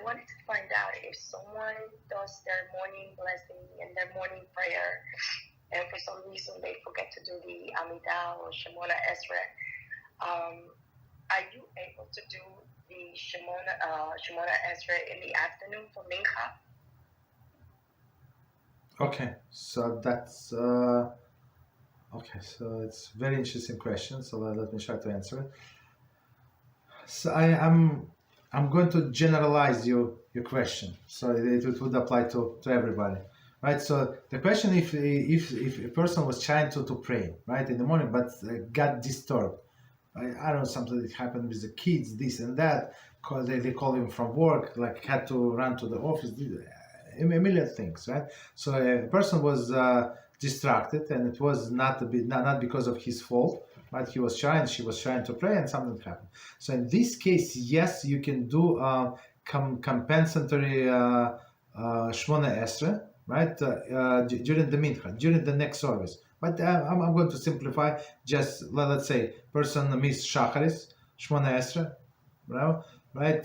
wanted to find out if someone does their morning blessing and their morning prayer, and for some reason they forget to do the Amidah or Shemoneh Esrei, are you able to do the Shemoneh Esrei in the afternoon for Minchah? Okay, so that's okay. So it's a very interesting question. So let me try to answer it. So I'm going to generalize your question, so it would apply to everybody, right? So the question, if a person was trying to pray right in the morning, but got disturbed, I don't know, something that happened with the kids, this and that, cause they call him from work, like had to run to the office, a million things, right? So a person was distracted, and it was not because of his fault, right? She was trying to pray, and something happened. So in this case, yes, you can do compensatory Shemoneh Esrei, right? During the Minchah, during the next service. But I'm going to simplify. Just let's say person missed Shacharit, Shemoneh Esrei, right?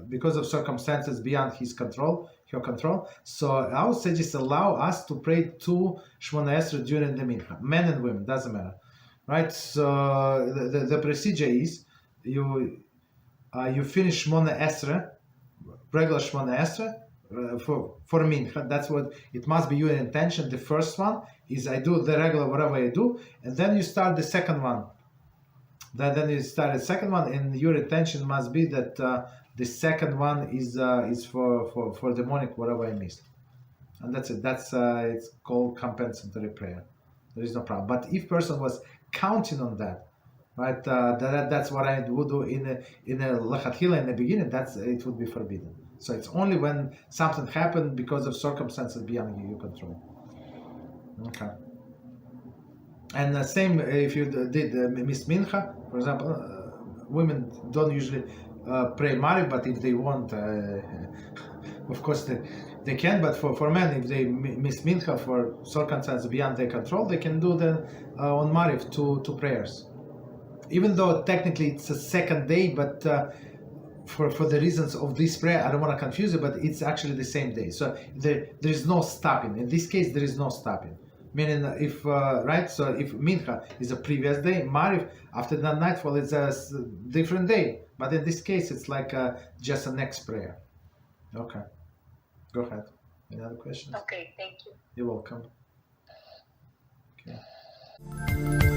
Because of circumstances beyond her control. So I would say just allow us to pray 2 Shemoneh Esrei during the Minchah, men and women, doesn't matter, right? So the procedure is you finish Shemoneh Esrei, regular Shemoneh Esrei, for Minchah. That's what it must be your intention. The first one is I do the regular whatever I do, and then you start the second one. Then you start the second one, and your intention must be that the second one is for the morning whatever I missed, and that's it. That's it's called compensatory prayer. There is no problem. But if person was counting on that, right, that's what I would do in a lechatchila in the beginning. It would be forbidden. So it's only when something happened because of circumstances beyond your control. Okay. And the same if you did miss Mincha, for example, women don't usually pray Mariv, but if they want, of course they can. But for men, if they miss Mincha for circumstances beyond their control, they can do then on Mariv two prayers. Even though technically it's a second day, but for the reasons of this prayer, I don't want to confuse it, but it's actually the same day. So there is no stopping. In this case, there is no stopping. Meaning, if right, so if Mincha is a previous day, Mariv after that nightfall is a different day. But in this case, it's like just a next prayer. Okay, go ahead. Any other questions? Okay, thank you. You're welcome. Okay.